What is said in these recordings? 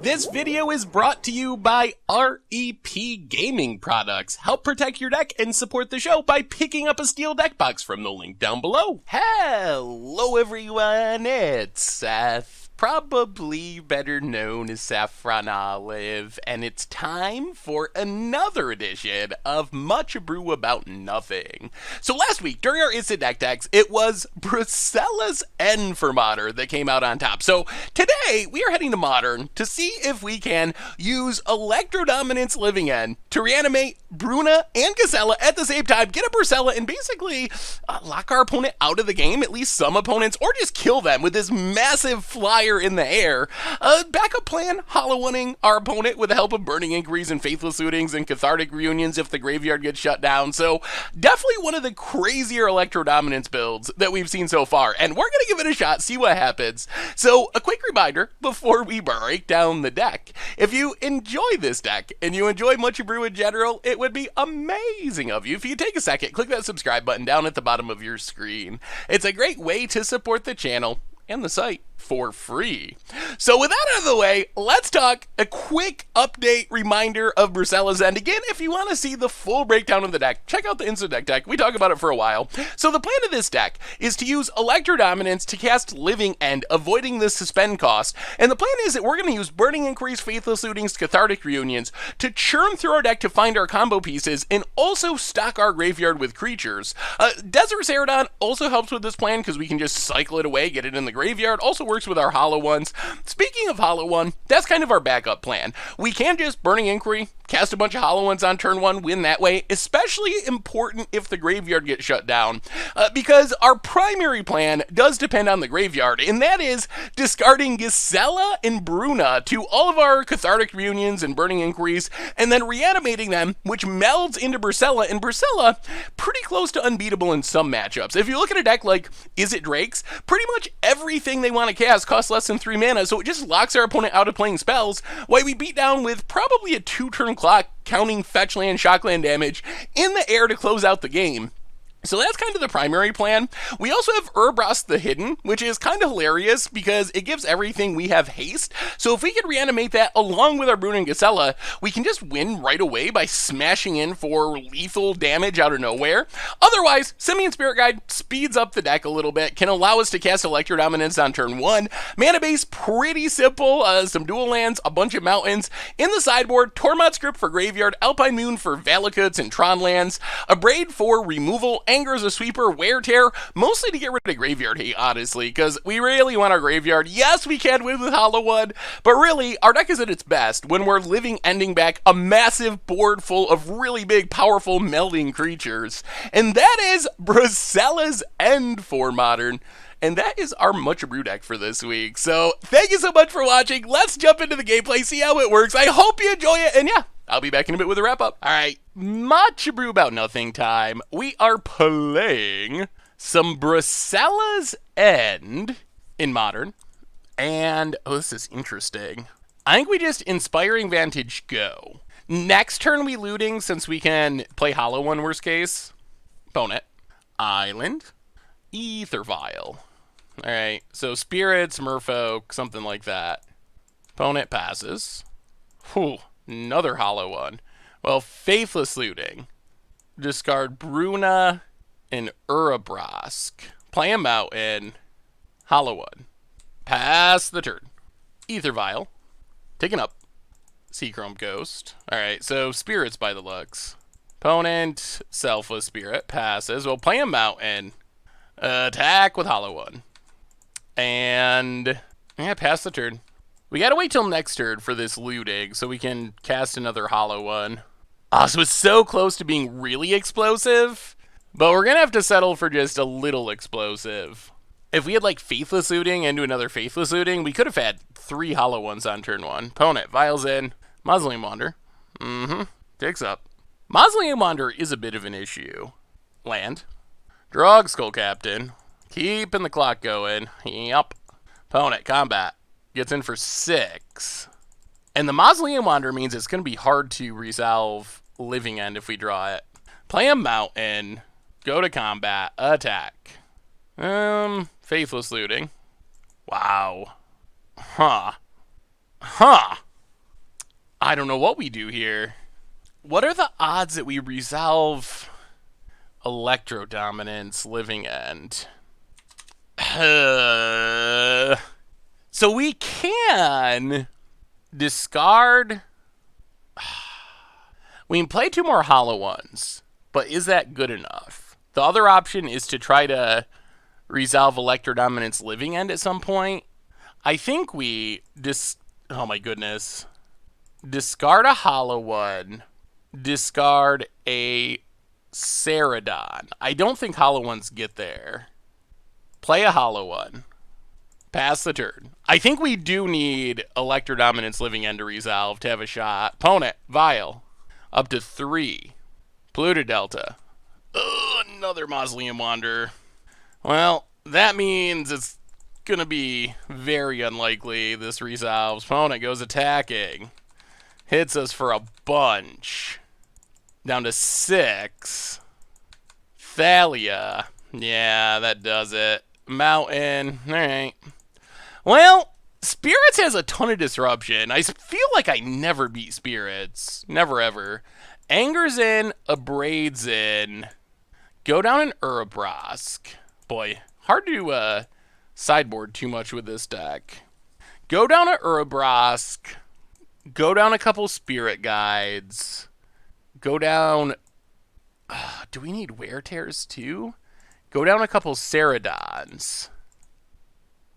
This video is brought to you by REP Gaming Products. Help protect your deck and support the show by picking up a steel deck box from the link down below. Hello everyone, it's Seth. Probably better known as Saffron Olive, and it's time for another edition of Much Abrew About Nothing. So last week, during our Instant Deck Decks, it was Brisela's End for Modern that came out on top. So today, we are heading to Modern to see if we can use Electrodominance Living End to reanimate Bruna and Gisela at the same time, get a Brisela, and basically lock our opponent out of the game, at least some opponents, or just kill them with this massive flyer in the air. Backup plan, hollow-oneing our opponent with the help of Burning Inquiries and Faithless Lootings and Cathartic Reunions if the graveyard gets shut down. So definitely one of the crazier Electrodominance builds that we've seen so far, and we're gonna give it a shot, see what happens. So a quick reminder before we break down the deck: if you enjoy this deck and you enjoy Much Abrew in general, it would be amazing of you if you take a second, click that subscribe button down at the bottom of your screen. It's a great way to support the channel and the site for free. So with that out of the way, let's talk a quick update reminder of Brisela's End. Again, if you want to see the full breakdown of the deck, check out the Instant Deck deck. We talk about it for a while. So the plan of this deck is to use Electrodominance to cast Living End, avoiding the suspend cost. And the plan is that we're going to use Burning Inquiries, Faithless Lootings, Cathartic Reunions to churn through our deck to find our combo pieces and also stock our graveyard with creatures. Desert Ceradon also helps with this plan because we can just cycle it away, get it in the graveyard. Also works with our hollow ones. Speaking of hollow one, that's kind of our backup plan. We can just Burning Inquiry, cast a bunch of hollow ones on turn one, win that way, especially important if the graveyard gets shut down, because our primary plan does depend on the graveyard, and that is discarding Gisela and Bruna to all of our Cathartic Reunions and Burning Inquiries, and then reanimating them, which melds into Brisela, and Brisela, pretty close to unbeatable in some matchups. If you look at a deck like Is It Drake's, pretty much everything they want to cast costs less than 3 mana, so it just locks our opponent out of playing spells, while we beat down with probably a 2-turn clock, counting fetch land, shock land damage in the air to close out the game. So that's kind of the primary plan. We also have Urbras the Hidden, which is kind of hilarious because it gives everything we have haste. So if we could reanimate that along with our Bruna and Gisela, we can just win right away by smashing in for lethal damage out of nowhere. Otherwise, Simian Spirit Guide speeds up the deck a little bit, can allow us to cast Electrodominance on turn one. Mana base, pretty simple. Some dual lands, a bunch of mountains. In the sideboard, Tormod Script for Graveyard, Alpine Moon for Valakuts and Tron lands, Abrew for removal, Anger as a sweeper, Wear Tear, mostly to get rid of graveyard hate, honestly, because we really want our graveyard. Yes, we can win with Hollow One, but really, our deck is at its best when we're ending back a massive board full of really big, powerful, melding creatures. And that is Brisela's End for Modern. And that is our Much Abrew deck for this week. So, thank you so much for watching. Let's jump into the gameplay, see how it works. I hope you enjoy it, and yeah, I'll be back in a bit with a wrap-up. Alright, Much Abrew About Nothing time. We are playing some Brisela's End in Modern. And, oh, this is interesting. I think we just Inspiring Vantage go. Next turn we looting, since we can play Hollow One worst case. Opponent. Island. Ether Vial. Alright, so Spirits, Merfolk, something like that. Opponent passes. Whew. Another Hollow One. Well, Faithless Looting. Discard Bruna and Urabrask. Play a Mountain. Hollow One. Pass the turn. Ether Vial. Taken up. Seachrome Ghost. Alright, so Spirits by the looks. Opponent, Selfless Spirit. Passes. Well, play a Mountain. Attack with Hollow One. And yeah, pass the turn. We gotta wait till next turn for this looting so we can cast another Hollow One. Ah, so it's so close to being really explosive, but we're gonna have to settle for just a little explosive. If we had like Faithless Looting into another Faithless Looting, we could have had 3 Hollow Ones on turn 1. Opponent, Vials in, Mausoleum Wander. Takes up. Mausoleum Wander is a bit of an issue. Land. Drog Skull Captain. Keeping the clock going. Yup. Opponent, combat. Gets in for 6. And the Mausoleum Wander means it's going to be hard to resolve Living End if we draw it. Play a Mountain. Go to combat. Attack. Faithless Looting. Wow. Huh. I don't know what we do here. What are the odds that we resolve Electrodominance, Living End? So we can discard. We can play 2 more hollow ones, but is that good enough? The other option is to try to resolve Electrodominance, Living End at some point. I think we oh my goodness. Discard a hollow one. Discard a Ceradon. I don't think hollow ones get there. Play a hollow one. Pass the turn. I think we do need Electrodominance, Living End to resolve to have a shot. Opponent, Vile. Up to 3. Polluted Delta. Ugh, another Mausoleum Wanderer. Well, that means it's going to be very unlikely this resolves. Opponent goes attacking. Hits us for a bunch. Down to 6. Thalia. Yeah, that does it. Mountain. Alright. Well, Spirits has a ton of disruption. I feel like I never beat Spirits. Never ever. Anger's in. Abrade's in. Go down an Urabrask. Boy, hard to sideboard too much with this deck. Go down an Urabrask. Go down a couple Spirit Guides. Go down. Do we need Wear Tears too? Go down a couple Ceradons.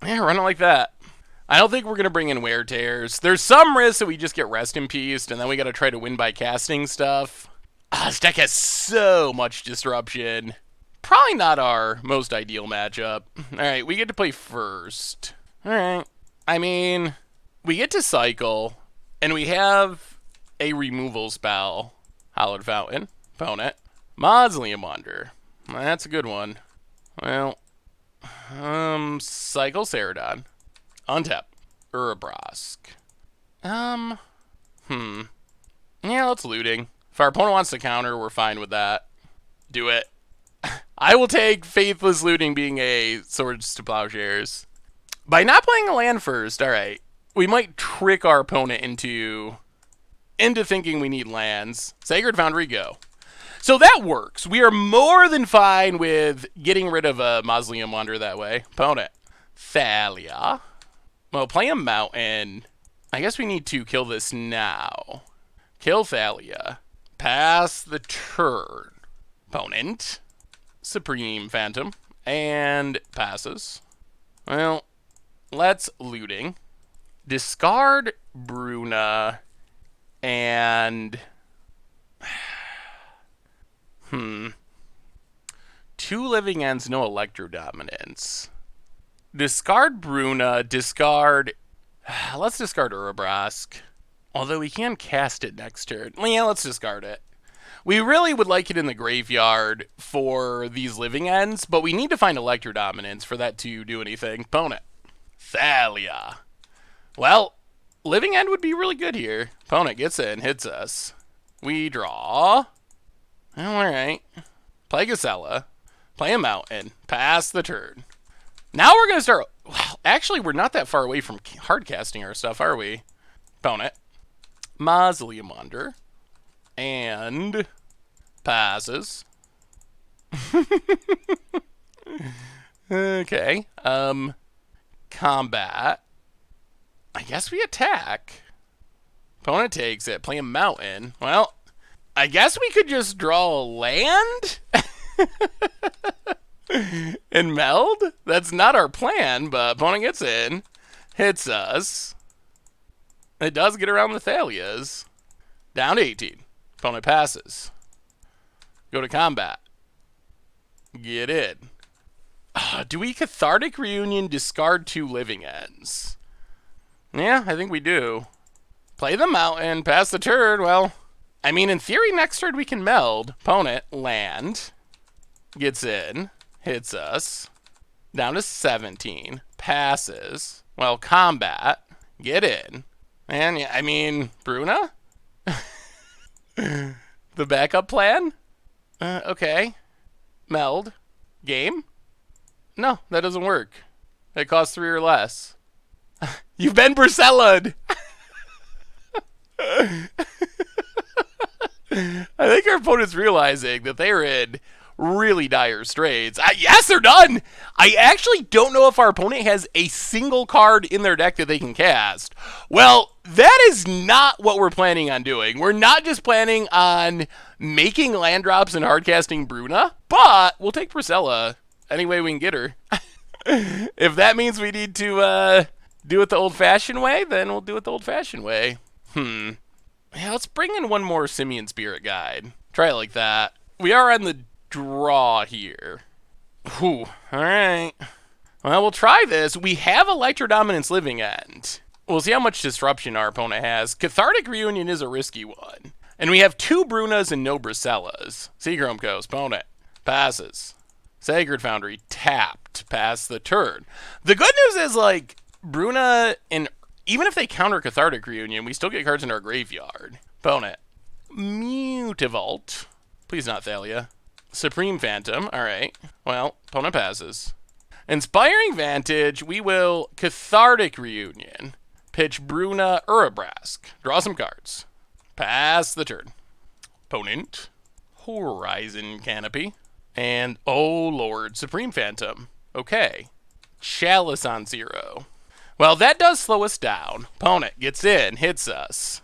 Yeah, run it like that. I don't think we're going to bring in Wear Tears. There's some risk that we just get Rest in Peace, and then we got to try to win by casting stuff. This deck has so much disruption. Probably not our most ideal matchup. Alright, we get to play first. Alright. I mean, we get to cycle, and we have a removal spell. Hallowed Fountain. Opponent. Mausoleum Wanderer. That's a good one. Well, cycle Ceradon. Untap. Urabrask. Yeah, let's looting. If our opponent wants to counter, we're fine with that. Do it. I will take Faithless Looting being a Swords to Plowshares. By not playing a land first, alright, we might trick our opponent into thinking we need lands. Sacred Foundry, go. So that works. We are more than fine with getting rid of a Mausoleum Wanderer that way. Opponent. Thalia. Well, play a Mountain. I guess we need to kill this now. Kill Thalia. Pass the turn. Opponent. Supreme Phantom. And passes. Well, let's looting. Discard Bruna. And 2 Living Ends, no Electrodominance. Discard Bruna, discard. Let's discard Urabrask. Although we can cast it next turn. Yeah, let's discard it. We really would like it in the graveyard for these Living Ends, but we need to find Electrodominance for that to do anything. Opponent. Thalia. Well, Living End would be really good here. Opponent gets in, hits us. We draw. Well, alright. Play Gisela. Play a Mountain. Pass the turn. Now we're going to start. Well, actually, we're not that far away from hard casting our stuff, are we? Opponent. Mausoleum Wanderer. And passes. Okay. Combat. I guess we attack. Opponent takes it. Play a Mountain. Well, I guess we could just draw a land? And meld? That's not our plan, but opponent gets in. Hits us. It does get around the Thalias. Down to 18. Opponent passes. Go to combat. Get in. Do we Cathartic Reunion, discard 2 Living Ends? Yeah, I think we do. Play the Mountain, pass the turn. Well, I mean, in theory, next turn we can meld. Opponent, land. Gets in. Hits us. Down to 17. Passes. Well, combat. Get in. And, yeah, I mean, Bruna? The backup plan? Okay. Meld. Game? No, that doesn't work. It costs 3 or less. You've been Brisela'd! I think our opponent's realizing that they're in really dire straits. Yes, they're done! I actually don't know if our opponent has a single card in their deck that they can cast. Well, that is not what we're planning on doing. We're not just planning on making land drops and hardcasting Bruna, but we'll take Brisela any way we can get her. If that means we need to do it the old-fashioned way, then we'll do it the old-fashioned way. Yeah, let's bring in one more Simian Spirit Guide. Try it like that. We are on the draw here. Whew. Alright. Well, we'll try this. We have Electrodominance Living End. We'll see how much disruption our opponent has. Cathartic Reunion is a risky one. And we have 2 Brunas and no Briselas. Seagrom Coast, opponent. Passes. Sacred Foundry, tapped. Pass the turn. The good news is, like, Bruna, and even if they counter Cathartic Reunion, we still get cards in our graveyard. Opponent. Mutavault. Please not Thalia. Supreme Phantom. Alright. Well, opponent passes. Inspiring Vantage, we will Cathartic Reunion. Pitch Bruna Urabrask. Draw some cards. Pass the turn. Opponent. Horizon Canopy. And, oh lord, Supreme Phantom. Okay. Chalice on 0. Well, that does slow us down. Opponent gets in, hits us.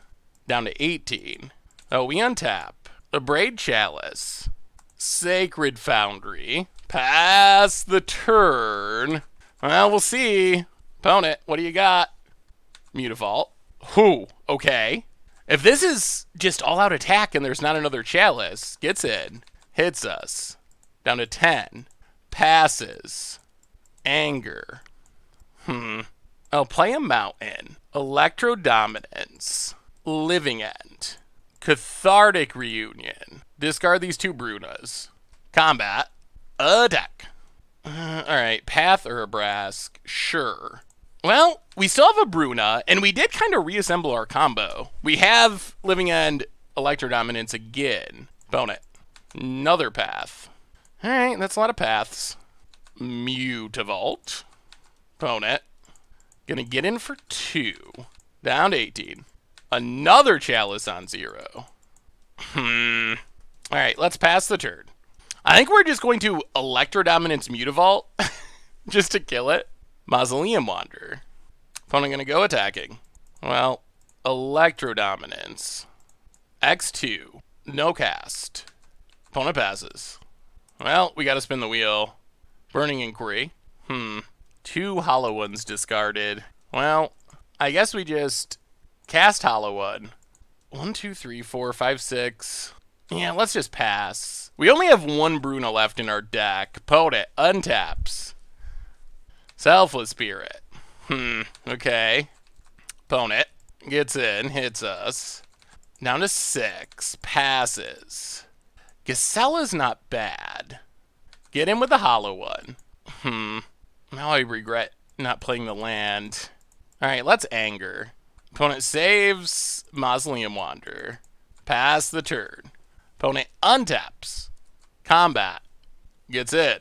Down to 18. Oh, we untap. Abrew Chalice. Sacred Foundry. Pass the turn. Well, we'll see. Opponent, what do you got? Mutavault. Who? Okay. If this is just all-out attack and there's not another Chalice, gets in, hits us. Down to 10. Passes. Anger. I'll play a Mountain. Electrodominance. Living End. Cathartic Reunion. Discard these 2 Brunas. Combat. Attack. Alright, Path Urabrask. Sure. Well, we still have a Bruna, and we did kind of reassemble our combo. We have Living End, Electrodominance again. Opponent. Another Path. Alright, that's a lot of paths. Mutavault. Opponent. Gonna get in for 2. Down to 18. Another Chalice on 0. Alright, let's pass the turn. I think we're just going to Electrodominance Mutavault just to kill it. Mausoleum Wanderer. Opponent gonna go attacking. Well, Electrodominance. X2. No cast. Opponent passes. Well, we gotta spin the wheel. Burning Inquiry. 2 Hollow Ones discarded. Well, I guess we just cast Hollow One. 1, 2, 3, 4, 5, 6. Yeah, let's just pass. We only have 1 Bruna left in our deck. Opponent untaps. Selfless Spirit. Okay. Opponent gets in, hits us. Down to 6. Passes. Gisela's not bad. Get in with the Hollow One. Now I regret not playing the land. Alright, let's Anger. Opponent saves Mausoleum Wanderer. Pass the turn. Opponent untaps. Combat. Gets in.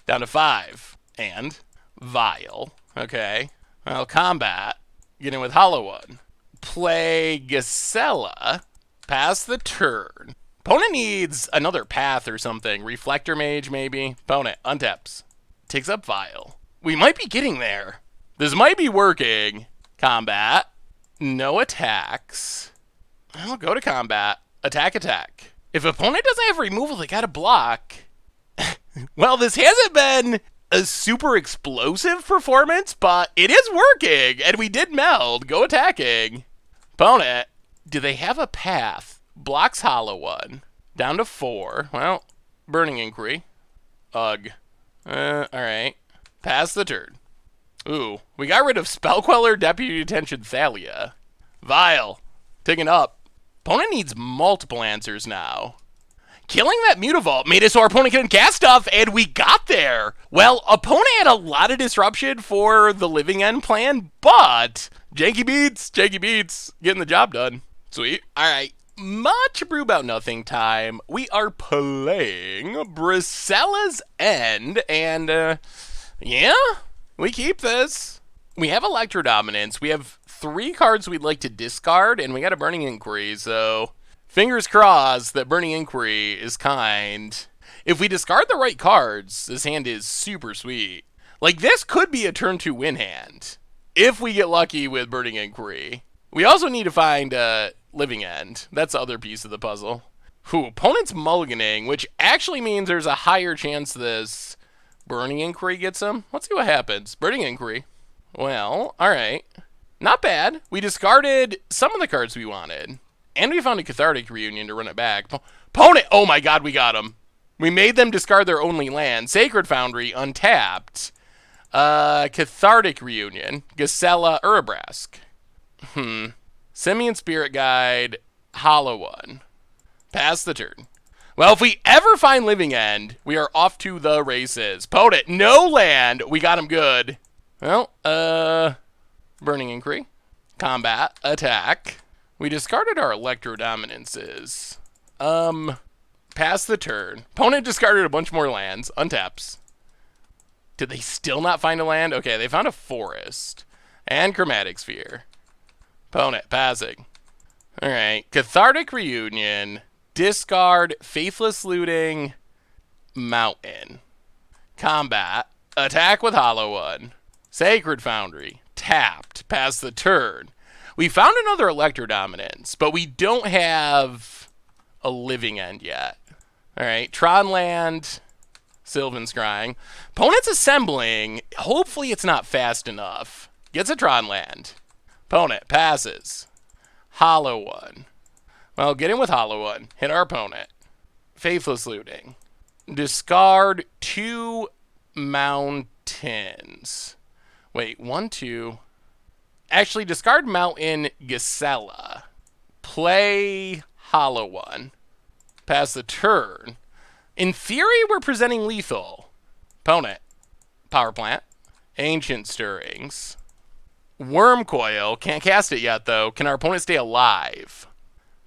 Down to 5. And Vile. Okay. Well, combat. Get in with Hollow One. Play Gisela. Pass the turn. Opponent needs another path or something. Reflector Mage, maybe. Opponent untaps. Takes up Vile. We might be getting there. This might be working. Combat. No attacks. I'll go to combat. Attack, attack. If opponent doesn't have removal, they gotta block. Well, this hasn't been a super explosive performance, but it is working. And we did meld. Go attacking. Opponent. Do they have a path? Blocks Hollow One. Down to 4. Well, Burning Inquiry. Ugh. Alright. Pass the turn. Ooh, we got rid of Spell Queller, Deputy Detention, Thalia. Vile. Taken up. Opponent needs multiple answers now. Killing that Mutavault made it so our opponent couldn't cast stuff, and we got there. Well, opponent had a lot of disruption for the Living End plan, but janky beats, getting the job done. Sweet. All right, much brew about nothing time. We are playing Brisela's End, and yeah, we keep this. We have Electrodominance. We have 3 cards we'd like to discard, and we got a Burning Inquiry, so fingers crossed that Burning Inquiry is kind. If we discard the right cards, this hand is super sweet. Like, this could be a turn 2 win hand, if we get lucky with Burning Inquiry. We also need to find Living End. That's the other piece of the puzzle. Opponent's mulliganing, which actually means there's a higher chance this Burning Inquiry gets him. Let's see what happens. Burning Inquiry. Well, alright. Not bad. We discarded some of the cards we wanted. And we found a Cathartic Reunion to run it back. Opponent! Oh my god, we got him. We made them discard their only land. Sacred Foundry, untapped. Cathartic Reunion. Gisela, Urabrask. Simian Spirit Guide, Hollow One. Pass the turn. Well, if we ever find Living End, we are off to the races. Opponent, no land. We got him good. Well, Burning Inquiry. Combat. Attack. We discarded our Electrodominances. Pass the turn. Opponent discarded a bunch more lands. Untaps. Did they still not find a land? Okay, they found a forest. And Chromatic Sphere. Opponent, passing. Alright, Cathartic Reunion. Discard, Faithless Looting, Mountain. Combat. Attack with Hollow One. Sacred Foundry. Tapped. Pass the turn. We found another Electrodominance, but we don't have a Living End yet. Alright, Tron Land, Sylvan Scrying. Opponent's assembling. Hopefully it's not fast enough. Gets a Tron Land. Opponent passes. Hollow One. Well, get in with Hollow One. Hit our opponent. Faithless Looting. Discard 2 mountains. Wait, 1, 2. Actually, discard Mountain Gisela. Play Hollow One. Pass the turn. In theory, we're presenting lethal. Opponent. Power Plant. Ancient Stirrings. Worm Coil. Can't cast it yet, though. Can our opponent stay alive?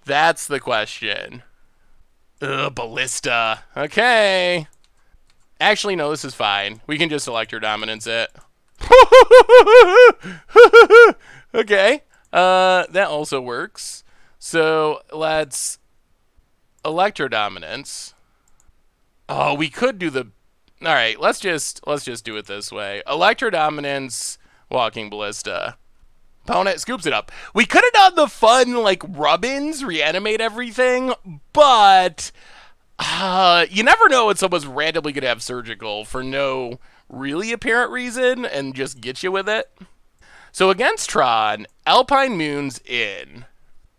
That's the question. Ugh, Ballista. Okay. Actually, no, this is fine. We can just Electrodominance it. Okay. That also works. So, let's Electrodominance. Oh, we could do the... Alright, let's just do it this way. Electrodominance, Walking Ballista. Opponent scoops it up. We could have done the fun, like, rub-ins, reanimate everything, but you never know when someone's randomly going to have surgical for no really apparent reason and just get you with it. So against Tron, Alpine Moon's in,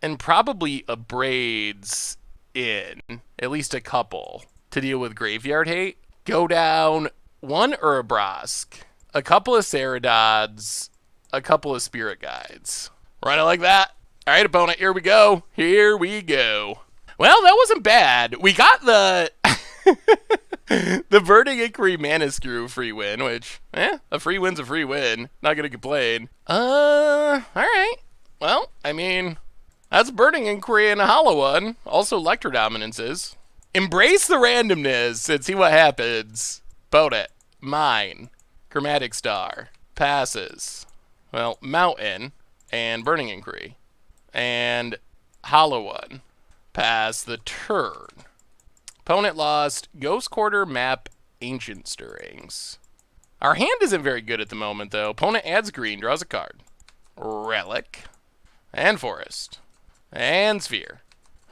and probably Abraid's in, at least a couple, to deal with Graveyard Hate. Go down 1 Urabrask, a couple of Ceradods, a couple of Spirit Guides. Run it like that. All right, opponent, here we go. Here we go. Well, that wasn't bad. We got the the Burning Inquiry Mana Screw free win, which, a free win's a free win. Not gonna complain. All right. Well, I mean, that's Burning Inquiry and a Hollow One. Also Electrodominances. Embrace the randomness and see what happens. Opponent. Mine. Chromatic Star. Passes. Well, Mountain and Burning Inquiry. And Hollow One. Pass the turn. Opponent lost Ghost Quarter, Map, Ancient Stirrings. Our hand isn't very good at the moment, though. Opponent adds green, draws a card. Relic. And Forest. And Sphere.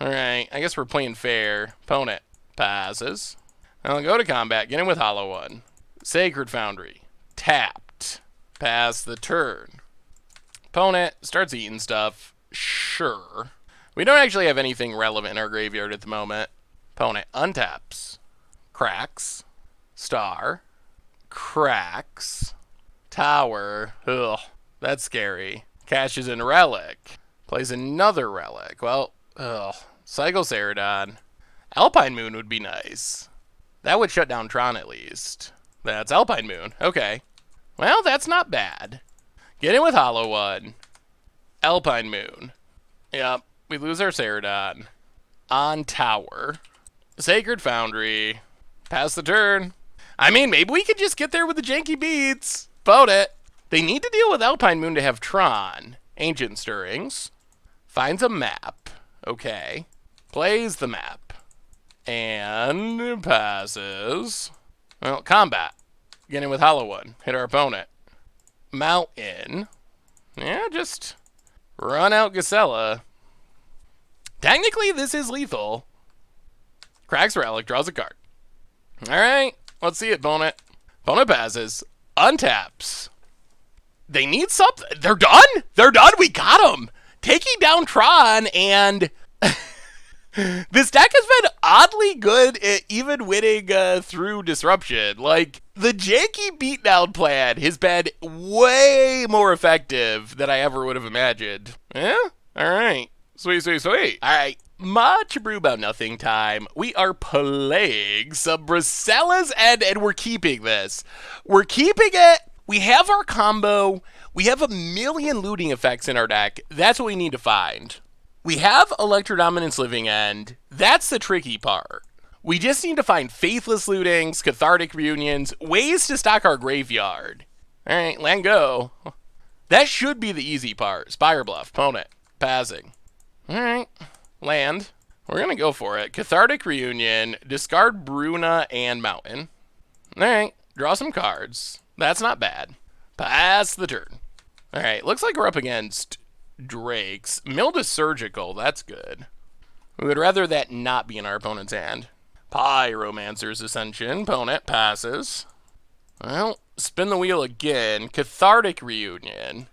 Alright, I guess we're playing fair. Opponent passes. I'll go to combat, get in with Hollow One. Sacred Foundry. Tapped. Pass the turn. Opponent starts eating stuff. Sure. We don't actually have anything relevant in our graveyard at the moment. Opponent untaps. Cracks. Star. Cracks. Tower. Ugh, that's scary. Cashes in Relic. Plays another Relic. Well, ugh. Cycle Ceradon. Alpine Moon would be nice. That would shut down Tron at least. That's Alpine Moon. Okay. Well, that's not bad. Get in with Hollow One. Alpine Moon. Yep. We lose our Ceradon. On Tower. Sacred Foundry. Pass the turn. I mean, maybe we could just get there with the janky beats. Vote it. They need to deal with Alpine Moon to have Tron. Ancient Stirrings. Finds a map. Okay. Plays the map. And passes. Well, combat. Get in with Hollow One. Hit our opponent. Mountain. Yeah, just run out Gisela. Technically, this is lethal. Cracks Relic, draws a card. Alright, let's see it, opponent. Opponent passes. Untaps. They need something. They're done? They're done? We got them! Taking down Tron, and this deck has been oddly good at even winning through Disruption. Like, the janky beatdown plan has been way more effective than I ever would have imagined. Yeah? Alright. Sweet, sweet, sweet. Alright. Much brew about nothing time. We are playing some Brisela's End, and we're keeping this. We're keeping it. We have our combo. We have a million looting effects in our deck. That's what we need to find. We have Electrodominance Living End. That's the tricky part. We just need to find Faithless Lootings, Cathartic Reunions, ways to stock our graveyard. Alright, land go. That should be the easy part. Spire Bluff, opponent, passing. Alright, land. We're going to go for it. Cathartic Reunion, discard Bruna and Mountain. Alright, draw some cards. That's not bad. Pass the turn. Alright, looks like we're up against Drakes. Meld is Surgical, that's good. We would rather that not be in our opponent's hand. Pyromancer's Ascension, opponent passes. Well, spin the wheel again. Cathartic Reunion.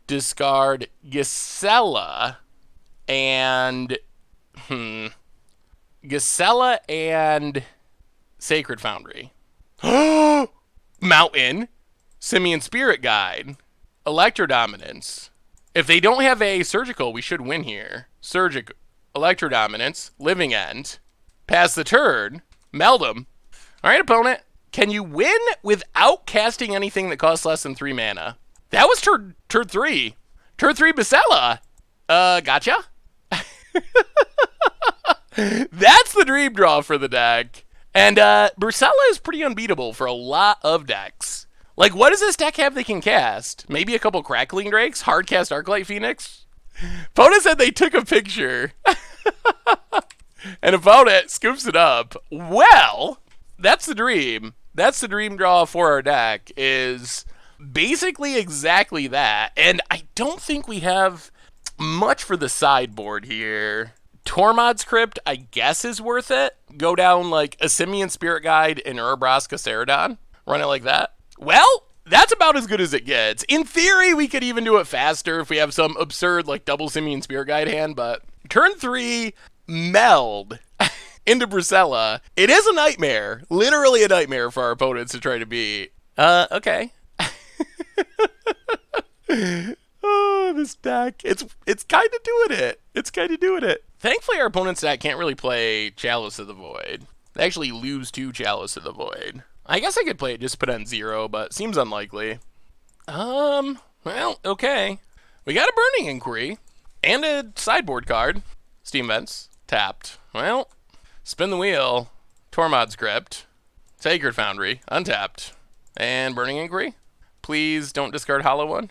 Discard Gisela and Gisela and Sacred Foundry. Mountain. Simian Spirit Guide. Electrodominance. If they don't have a Surgical, we should win here. Electrodominance. Living End. Pass the turn. Meld them. Alright, opponent. Can you win without casting anything that costs less than 3 mana? That was turn 3. Turn 3 Brisela. Gotcha. That's the dream draw for the deck. And Brisela is pretty unbeatable for a lot of decks. Like, what does this deck have they can cast? Maybe a couple Crackling Drakes? Hardcast Arclight Phoenix? Opponent said they took a picture. And opponent scoops it up. Well, that's the dream. That's the dream draw for our deck, is basically exactly that. And I don't think we have much for the sideboard here. Tormod's Crypt, I guess, is worth it. Go down like a Simian Spirit Guide and Urbraska Ceradon. Run it like that. Well, that's about as good as it gets. In theory, we could even do it faster if we have some absurd like double Simian Spirit Guide hand, but turn 3, Meld into Brisela. It is a nightmare. Literally a nightmare for our opponents to try to beat. Okay. Oh, this deck. It's kind of doing it. It's kind of doing it. Thankfully, our opponent's deck can't really play Chalice of the Void. They actually lose to Chalice of the Void. I guess I could play it just put on 0, but seems unlikely. Well, okay. We got a Burning Inquiry and a sideboard card. Steam Vents. Tapped. Well, spin the wheel. Tormod's Crypt. Sacred Foundry. Untapped. And Burning Inquiry. Please don't discard Hollow One.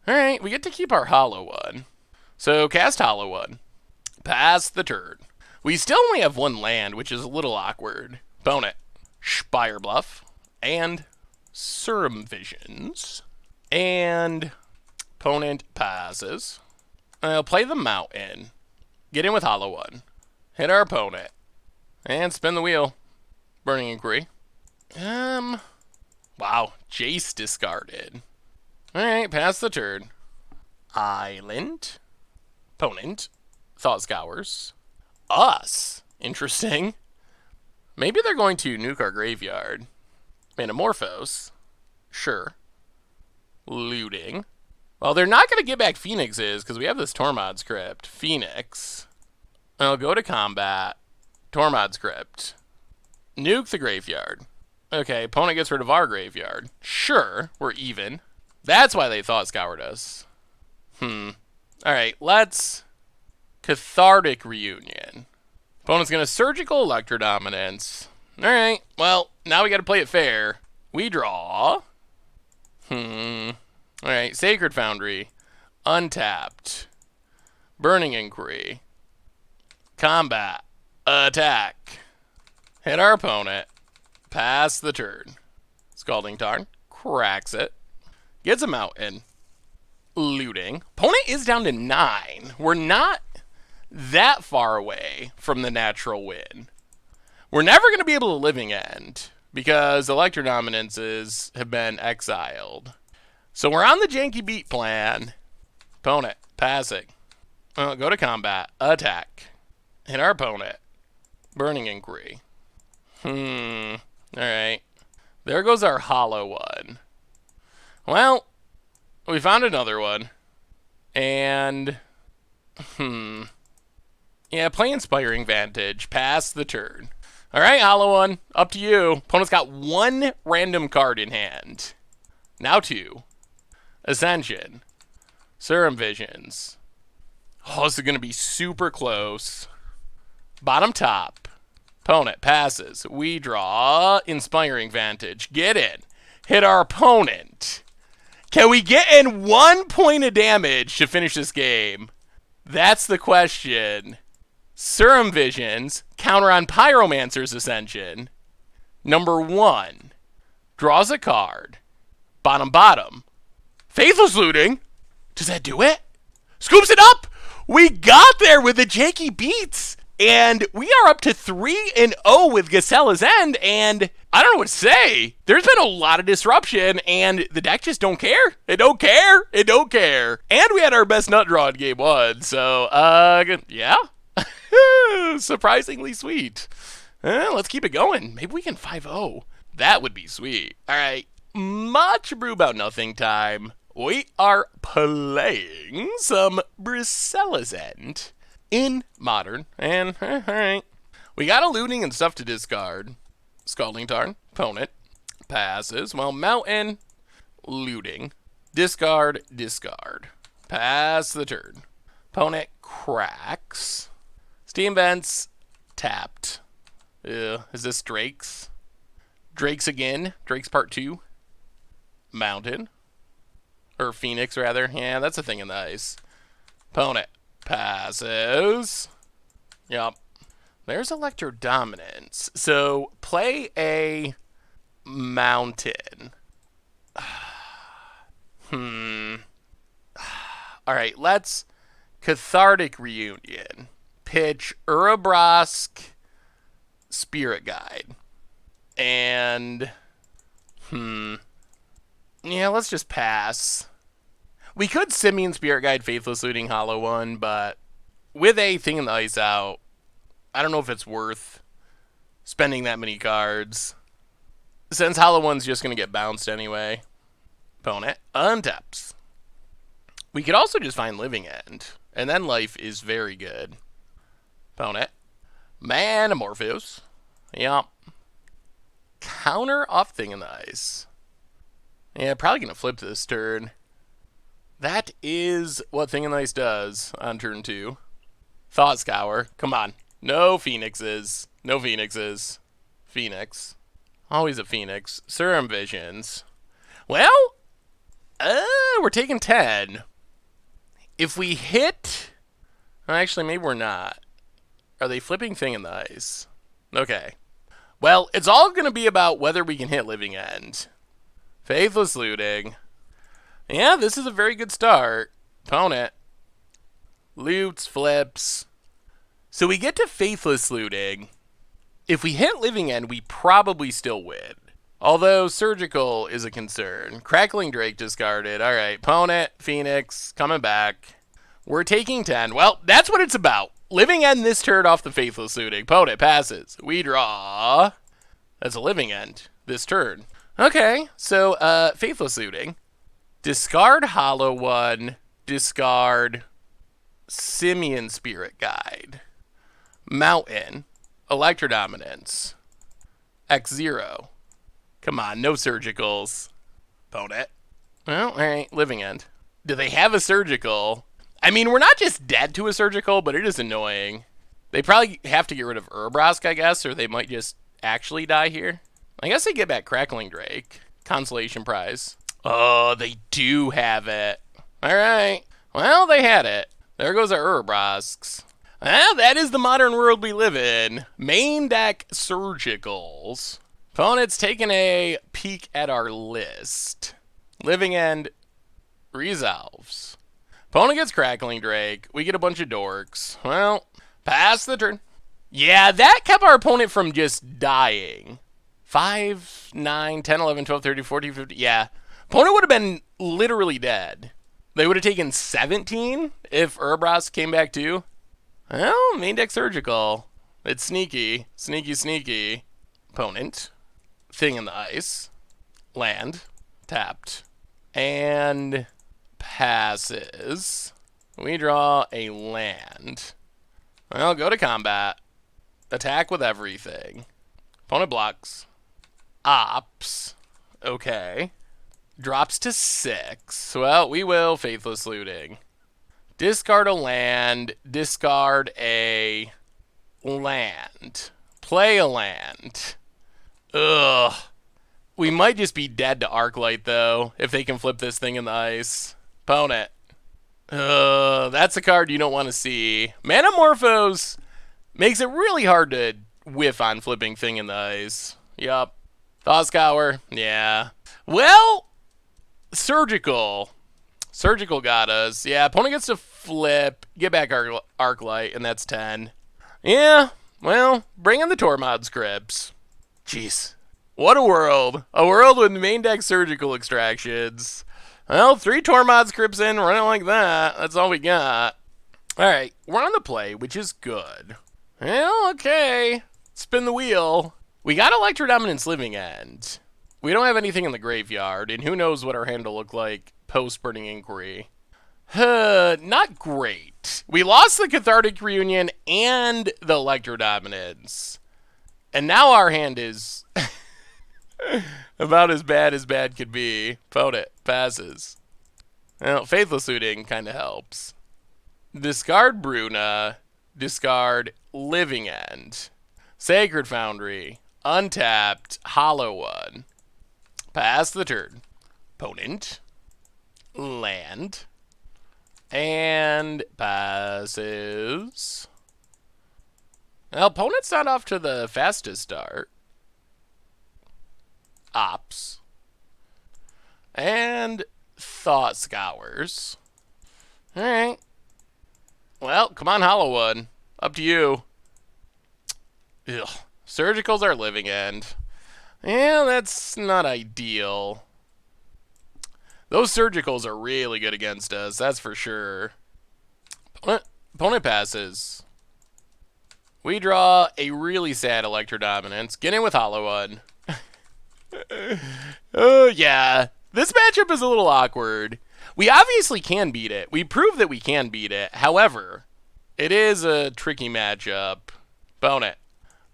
Alright, we get to keep our Hollow One. So, cast Hollow One. Pass the turn. We still only have 1 land, which is a little awkward. Opponent. Spire Bluff. And Serum Visions. And opponent passes. I'll play the Mountain. Get in with Hollow One. Hit our opponent. And spin the wheel. Burning Inquiry. Wow. Jace discarded. Alright, pass the turn. Island. Opponent. Thought Scours. Us. Interesting. Maybe they're going to nuke our graveyard. Metamorphose. Sure. Looting. Well, they're not going to get back Phoenixes because we have this Tormod's Crypt. Phoenix. I'll go to combat. Tormod's Crypt. Nuke the graveyard. Okay, opponent gets rid of our graveyard. Sure, we're even. That's why they thought scoured us. Alright, let's Cathartic Reunion. Opponent's going to Surgical Electrodominance. Alright, well, now we got to play it fair. We draw. Alright, Sacred Foundry. Untapped. Burning Inquiry. Combat. Attack. Hit our opponent. Pass the turn. Scalding Tarn. Cracks it. Gets a mountain. Looting. Opponent is down to 9. We're not that far away from the natural win. We're never going to be able to Living End because Electrodominances have been exiled. So we're on the janky beat plan. Opponent. Passing. Go to combat. Attack. Hit our opponent. Burning Inquiry. Alright. There goes our hollow one. Well, we found another one. And, yeah, play Inspiring Vantage. Pass the turn. Alright, hollow one. Up to you. Opponent's got 1 random card in hand. Now 2. Ascension. Serum Visions. Oh, this is going to be super close. Bottom top. Opponent passes. We draw. Inspiring Vantage. Get in. Hit our opponent. Can we get in 1 point of damage to finish this game? That's the question. Serum Visions. Counter on Pyromancer's Ascension. Number 1. Draws a card. Bottom. Faithless Looting. Does that do it? Scoops it up. We got there with the janky beats. And we are up to 3-0 with Gisela's End, and I don't know what to say. There's been a lot of disruption, and the deck just don't care. It don't care. It don't care. And we had our best nut draw in game 1, so, yeah. Surprisingly sweet. Let's keep it going. Maybe we can 5-0. That would be sweet. All right, much brew about nothing time. We are playing some Brisela's End in Modern, and alright. We got a looting and stuff to discard. Scalding Tarn, opponent, passes. Well, mountain, looting, discard. Pass the turn. Opponent cracks. Steam Vents, tapped. Is this Drake's? Drake's again? Drake's part 2? Mountain. Or Phoenix, rather. Yeah, that's a thing in the ice. Opponent passes. Yup. There's Electrodominance. So, play a mountain. Alright, let's Cathartic Reunion. Pitch Urabrosk Spirit Guide. And, yeah, let's just pass. We could Simian Spirit Guide Faithless Looting Hollow one, but with a thing in the ice out, I don't know if it's worth spending that many cards. Since Hollow one's just going to get bounced anyway. Opponent untaps. We could also just find Living End, and then life is very good. Opponent Manamorphose. Yup. Counter off thing in the ice. Yeah, probably going to flip this turn. That is what Thing in the Ice does on turn 2. Thought Scour. Come on. No Phoenixes. No Phoenixes. Phoenix. Always a Phoenix. Serum Visions. Well, we're taking 10. If we hit... Actually, maybe we're not. Are they flipping Thing in the Ice? Okay. Well, it's all going to be about whether we can hit Living End. Faithless Looting. Yeah, this is a very good start. Opponent. Loots, flips. So we get to Faithless Looting. If we hit Living End, we probably still win. Although Surgical is a concern. Crackling Drake discarded. Alright, opponent, Phoenix, coming back. We're taking 10. Well, that's what it's about. Living End this turn off the Faithless Looting. Opponent passes. We draw. That's a Living End this turn. Okay, so Faithless Looting. Discard Hollow one. Discard Simian Spirit Guide. Mountain. Electrodominance. X0. Come on, no Surgicals. Opponent. Well, alright, Living End. Do they have a Surgical? I mean, we're not just dead to a Surgical, but it is annoying. They probably have to get rid of Urabrosk, I guess, or they might just actually die here. I guess they get back Crackling Drake. Consolation prize. Oh, they do have it. Alright. Well, they had it. There goes our Urbrosks. Well, that is the modern world we live in. Main deck Surgicals. Opponent's taking a peek at our list. Living End resolves. Opponent gets Crackling Drake. We get a bunch of dorks. Well, pass the turn. Yeah, that kept our opponent from just dying. 5, 9, 10, 11, 12, 13, 14, 15. Yeah. Opponent would have been literally dead. They would have taken 17 if Urbros came back too. Well, main deck Surgical. It's sneaky. Sneaky, sneaky. Opponent. Thing in the ice. Land. Tapped. And passes. We draw a land. Well, go to combat. Attack with everything. Opponent blocks. Ops. Okay. Drops to 6. Well, we will Faithless Looting. Discard a land. Discard a land. Play a land. Ugh. We might just be dead to Arclight, though, if they can flip this thing in the ice. Opponent. That's a card you don't want to see. Manamorphose makes it really hard to whiff on flipping thing in the ice. Yup. Thawscour. Yeah. Well, Surgical. Surgical got us. Yeah, opponent gets to flip, get back Arclight, and that's 10. Yeah, well, bring in the Tormod scripts. Jeez. What a world. A world with main deck Surgical extractions. Well, 3 Tormod scripts in, running like that. That's all we got. Alright, we're on the play, which is good. Well, okay. Spin the wheel. We got Electrodominance Living End. We don't have anything in the graveyard, and who knows what our hand will look like post-Burning Inquiry. Not great. We lost the Cathartic Reunion and the Electrodominance. And now our hand is about as bad could be. Opponent passes. Well, Faithless Looting kind of helps. Discard Bruna. Discard Living End. Sacred Foundry. Untapped. Hollow one. Pass the turn. Opponent. Land. And passes. Well, opponent's not off to the fastest start. Ops. And Thought Scours. Alright. Well, come on, Hollow One. Up to you. Ugh. Surgical's our Living End. Yeah, that's not ideal. Those Surgicals are really good against us, that's for sure. Opponent passes. We draw a really sad Electrodominance. Get in with Hollow One. Oh, yeah. This matchup is a little awkward. We obviously can beat it. We proved that we can beat it. However, it is a tricky matchup. Opponent.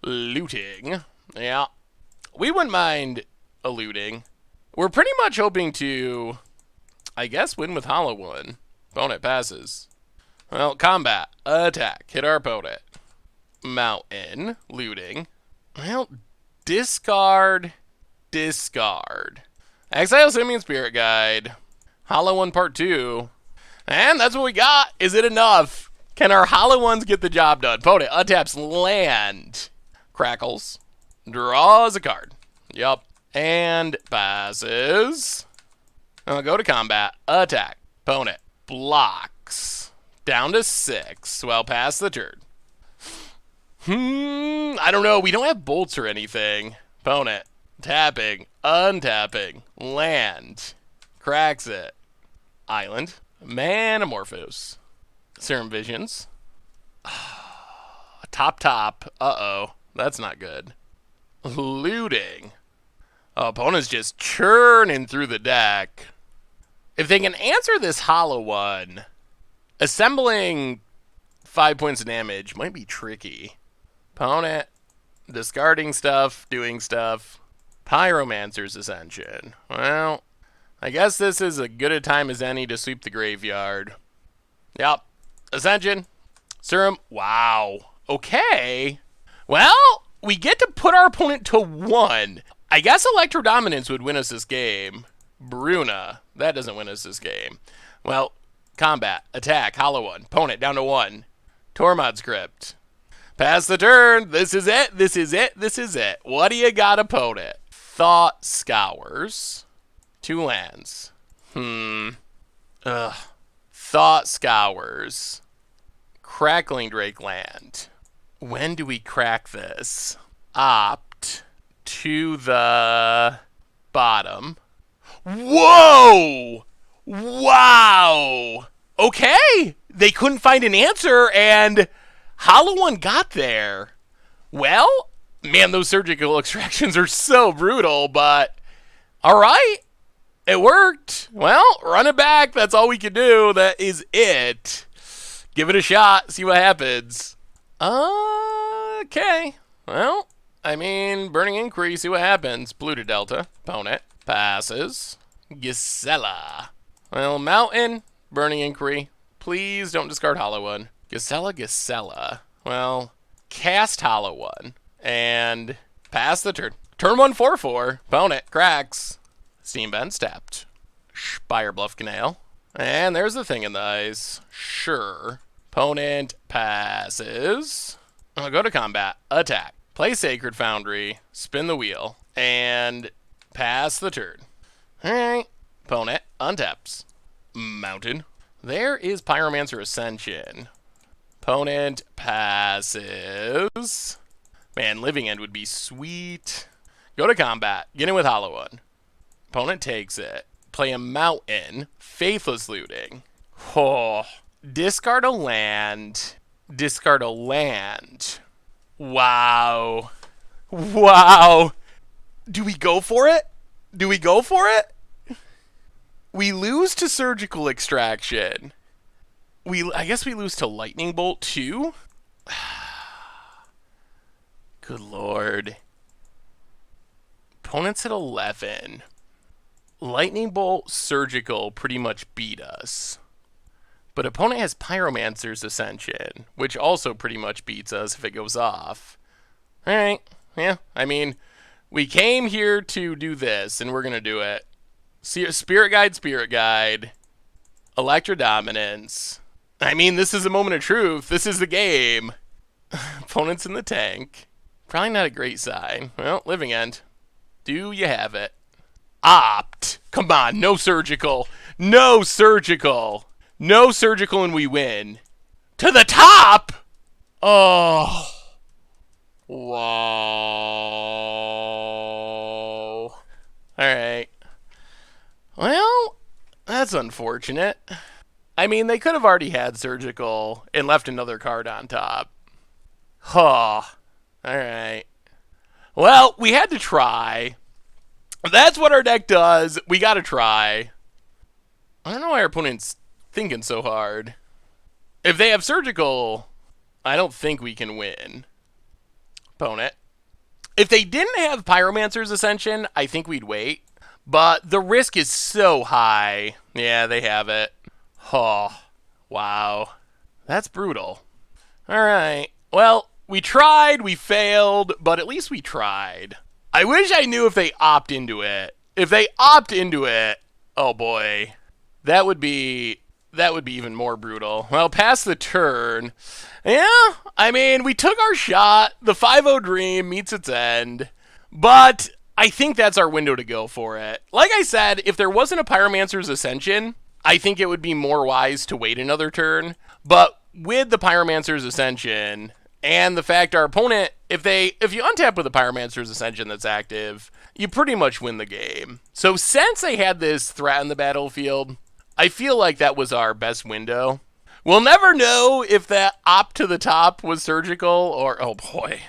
Looting. Yeah. We wouldn't mind a looting. We're pretty much hoping to, I guess, win with Hollow One. Opponent passes. Well, combat. Attack. Hit our opponent. Mountain. Looting. Well, discard. Discard. Exile Simian Spirit Guide. Hollow One Part 2. And that's what we got. Is it enough? Can our Hollow Ones get the job done? Opponent untaps land. Crackles. Draws a card. Yup. And passes. I'll go to combat. Attack. Opponent. Blocks. Down to 6. Well, pass the turn. I don't know. We don't have bolts or anything. Opponent. Tapping. Untapping. Land. Cracks it. Island. Manamorphose. Serum Visions. Top. Uh-oh. That's not good. Looting. Oh, opponent's just churning through the deck. If they can answer this Hollow One, assembling 5 points of damage might be tricky. Opponent discarding stuff, doing stuff. Pyromancer's Ascension. Well, I guess this is as good a time as any to sweep the graveyard. Yep. Ascension. Serum. Wow. Okay. Well, we get to put our opponent to 1. I guess Electrodominance would win us this game. Bruna. That doesn't win us this game. Well, Combat. Attack. Hollow one. Opponent down to 1. Tormod script. Pass the turn. This is it. This is it. This is it. What do you got, opponent? Thought Scours. 2 lands. Thought Scours. Crackling Drake land. When do we crack this? Opt to the bottom. Whoa! Wow! Okay! They couldn't find an answer, and Hollow One got there. Well, man, those surgical extractions are so brutal, but alright. It worked. Well, run it back. That's all we can do. That is it. Give it a shot. See what happens. Okay. Well, I mean, Burning Inquiry. See what happens. Blue to Delta. Opponent. Passes. Gisela. Well, Mountain. Burning Inquiry. Please don't discard Hollow One. Gisela. Well, cast Hollow One. And pass the turn. Turn 1, 4/4. Opponent. Cracks. Steam Vents tapped. Spire Bluff Canal. And there's the thing in the ice. Sure. Opponent passes. I'll go to combat. Attack. Play Sacred Foundry. Spin the wheel. And pass the turn. Alright. Opponent untaps. Mountain. There is Pyromancer Ascension. Opponent passes. Man, Living End would be sweet. Go to combat. Get in with Hollow One. Opponent takes it. Play a Mountain. Faithless Looting. Oh. Discard a land. Discard a land. Wow. Wow. Do we go for it? Do we go for it? We lose to Surgical Extraction. I guess we lose to Lightning Bolt too? Good lord. Opponent's at 11. Lightning Bolt, Surgical pretty much beat us. But opponent has Pyromancer's Ascension, which also pretty much beats us if it goes off. Alright, yeah, I mean, we came here to do this, and we're going to do it. Spirit Guide. Electrodominance. I mean, this is a moment of truth. This is the game. Opponent's in the tank. Probably not a great sign. Well, Living End. Do you have it? Opt. Come on, no surgical. No surgical. No surgical and we win. To the top! Oh. Whoa. Alright. Well, that's unfortunate. I mean, they could have already had surgical and left another card on top. Huh. Alright. Well, we had to try. That's what our deck does. We gotta try. I don't know why our opponent's thinking so hard. If they have surgical, I don't think we can win. Opponent. If they didn't have Pyromancer's Ascension, I think we'd wait. But the risk is so high. Yeah, they have it. Oh, wow. That's brutal. Alright. Well, we tried, we failed, but at least we tried. I wish I knew if they opt into it. If they opt into it, oh boy. That would be even more brutal. Well, pass the turn. Yeah, I mean, we took our shot. The 5-0 dream meets its end. But I think that's our window to go for it. Like I said, if there wasn't a Pyromancer's Ascension, I think it would be more wise to wait another turn. But with the Pyromancer's Ascension and the fact our opponent, if you untap with a Pyromancer's Ascension that's active, you pretty much win the game. So since they had this threat in the battlefield, I feel like that was our best window. We'll never know if that opt to the top was surgical or, oh boy,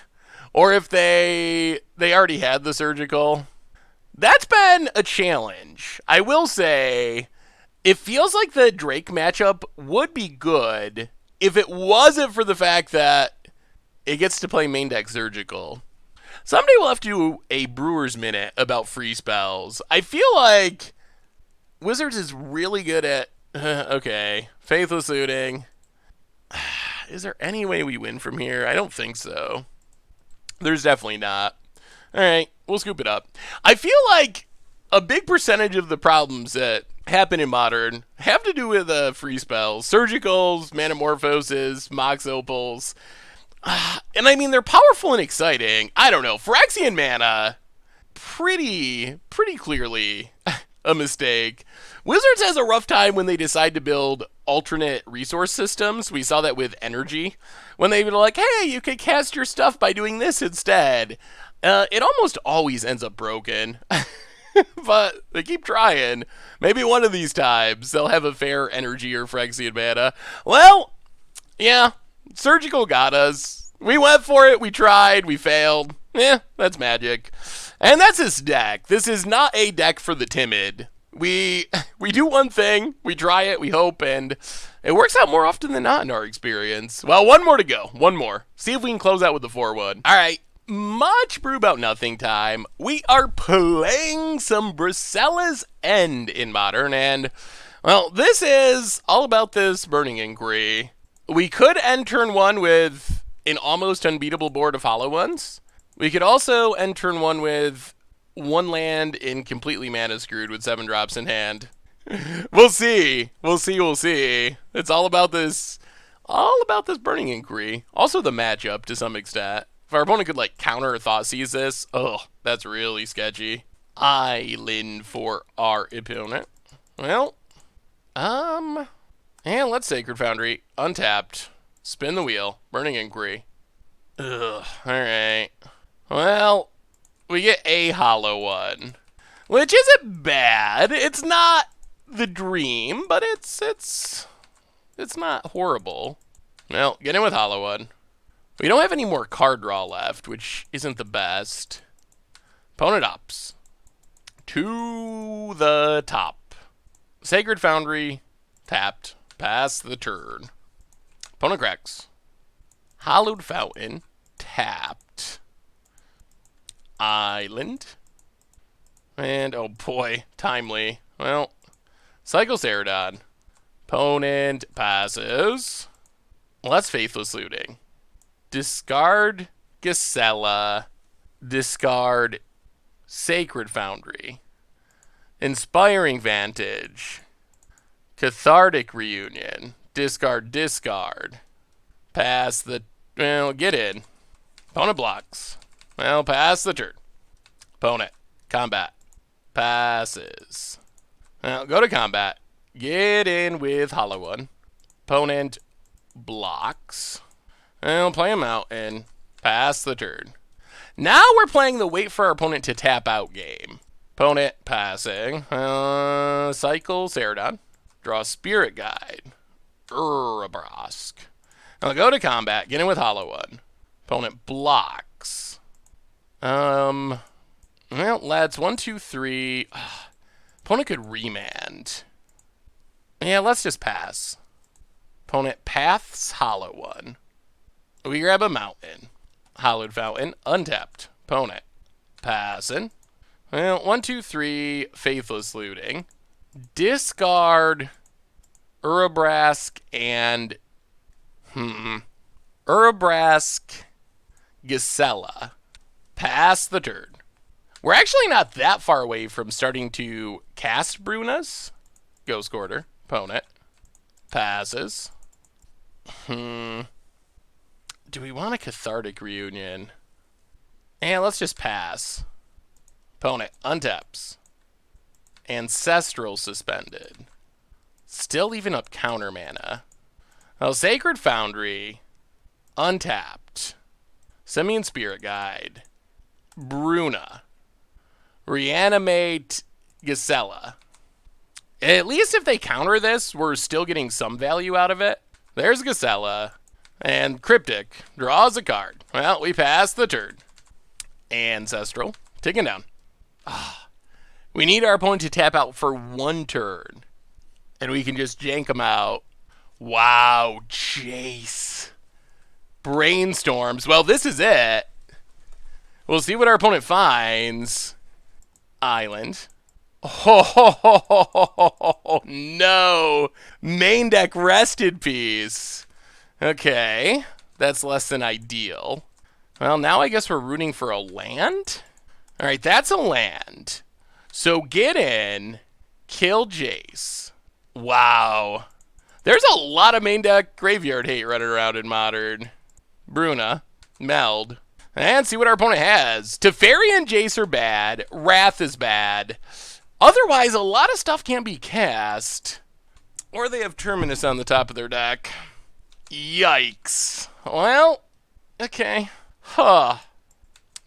or if they already had the surgical. That's been a challenge. I will say, it feels like the Drake matchup would be good if it wasn't for the fact that it gets to play main deck surgical. Someday we'll have to do a Brewer's Minute about free spells. I feel like Wizards is really good at... okay. Faithless Looting. Is there any way we win from here? I don't think so. There's definitely not. Alright, we'll scoop it up. I feel like a big percentage of the problems that happen in Modern have to do with free spells, surgicals, manamorphoses, mox opals. And I mean, they're powerful and exciting. I don't know. Phyrexian mana, pretty clearly a mistake. Wizards has a rough time when they decide to build alternate resource systems. We saw that with energy. When they were like, hey, you could cast your stuff by doing this instead. It almost always ends up broken. But they keep trying. Maybe one of these times they'll have a fair energy or Phyrexian mana. Well, yeah, Surgical got us. We went for it, we tried, we failed. That's Magic. And that's his deck. This is not a deck for the timid. We do one thing, we try it, we hope, and it works out more often than not in our experience. Well, one more to go. One more. See if we can close out with the 4-1. All right. Much brew about nothing time. We are playing some Brisela's End in Modern, and, well, this is all about this Burning Inquiry. We could end turn 1 with an almost unbeatable board of Hollow Ones. We could also end turn 1 with 1 land in completely mana screwed with 7 drops in hand. We'll see. We'll see. It's all about this Burning Inquiry. Also the matchup to some extent. If our opponent could, like, counter or thought seize this, that's really sketchy. Island for our opponent. Well, and let's Sacred Foundry. Untapped. Spin the wheel. Burning Inquiry. Alright. Well, we get a Hollow One. Which isn't bad. It's not the dream, but it's not horrible. Well, get in with Hollow One. We don't have any more card draw left, which isn't the best. Opponent ups. To the top. Sacred Foundry, tapped. Pass the turn. Opponent cracks. Hallowed Fountain, tapped. Island. And, oh boy, timely. Well, Cycle Ceradon. Opponent passes. Well, that's Faithless Looting. Discard Gisela. Discard Sacred Foundry. Inspiring Vantage. Cathartic Reunion. Discard. Pass the... Well, get in. Opponent blocks. Well, pass the turn. Opponent. Combat. Passes. Well, go to combat. Get in with Hollow One. Opponent blocks. Well, play a mountain. Pass the turn. Now we're playing the wait for our opponent to tap out game. Opponent passing. Cycle Ceradon. Draw Spirit Guide. Urabrask. Now go to combat. Get in with Hollow One. Opponent blocks. Well, let's 1, 2, 3. Opponent could remand. Yeah, let's just pass. Opponent paths Hollow One. We grab a mountain. Hallowed Fountain, untapped. Opponent passing. Well, 1, 2, 3. Faithless Looting. Discard Urabrask and Urabrask Gisela. Pass the turn. We're actually not that far away from starting to cast Brunas. Ghost Quarter. Opponent passes. Do we want a Cathartic Reunion? Let's just pass. Opponent untaps. Ancestral Suspended. Still even up counter mana. Oh, Sacred Foundry. Untapped. Simian Spirit Guide. Bruna. Reanimate Gisela. At least if they counter this, we're still getting some value out of it. There's Gisela. And Cryptic. Draws a card. Well, we pass the turn. Ancestral. Ticking down. We need our opponent to tap out for 1 turn. And we can just jank them out. Wow, Jace. Brainstorms. Well, this is it. We'll see what our opponent finds. Island. Oh, no. Main deck rest in peace. Okay. That's less than ideal. Well, now I guess we're rooting for a land? All right, that's a land. So get in Kill Jace. Wow. There's a lot of main deck graveyard hate running around in Modern. Bruna, meld, and see what our opponent has. Teferi and Jace are bad. Wrath is bad. Otherwise, a lot of stuff can't be cast. Or they have Terminus on the top of their deck. Yikes. Well, okay. Huh.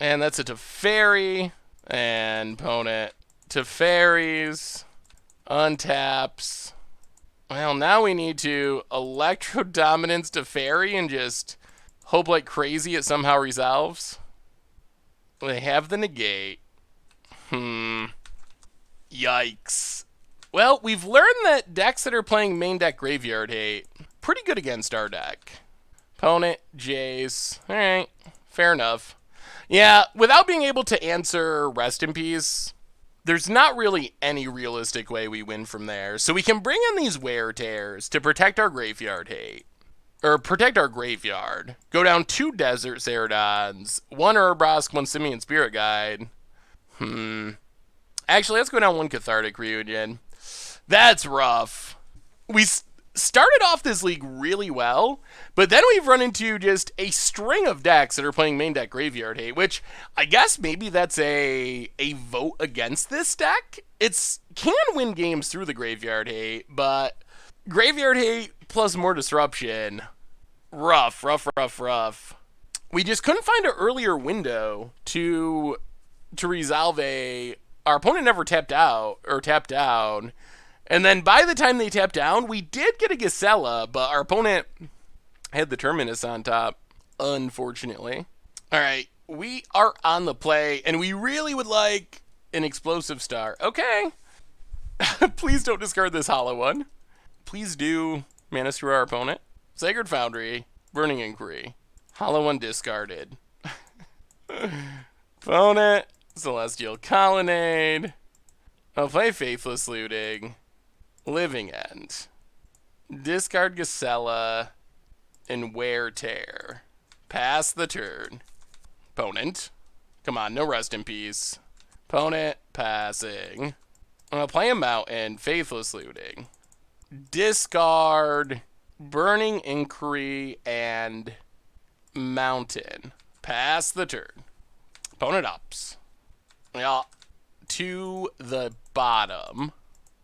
And that's a Teferi. And opponent Teferis. Untaps. Well, now we need to Electrodominance Teferi and just hope like crazy it somehow resolves. They have the negate. Yikes. Well, we've learned that decks that are playing main deck graveyard hate pretty good against our deck. Opponent, Jace. Alright, fair enough. Yeah, without being able to answer Rest in Peace, there's not really any realistic way we win from there. So we can bring in these Wear Tears to protect our graveyard hate. Or protect our graveyard. Go down 2 Desert Ceradons, 1 Urbrask, 1 Simian Spirit Guide. Actually, let's go down 1 Cathartic Reunion. That's rough. We started off this league really well, but then we've run into just a string of decks that are playing main deck graveyard hate, which I guess maybe that's a vote against this deck. It's can win games through the graveyard hate, but graveyard hate plus more disruption. Rough. We just couldn't find an earlier window to resolve our opponent never tapped out or tapped down. And then by the time they tapped down, we did get a Gisela, but our opponent had the Terminus on top, unfortunately. All right, we are on the play, and we really would like an Explosive Star. Okay. Please don't discard this hollow one. Please do Mana through our opponent. Sacred Foundry, Burning Inquiry. Hollow one discarded. Opponent, Celestial Colonnade. I'll play Faithless Looting. Living End. Discard Gisela. And Wear Tear. Pass the turn. Opponent. Come on, no Rest in Peace. Opponent, passing. I'm going to play a Mountain. Faithless Looting. Discard Burning Inquiry and Mountain. Pass the turn. Opponent ups. Yeah. To the bottom.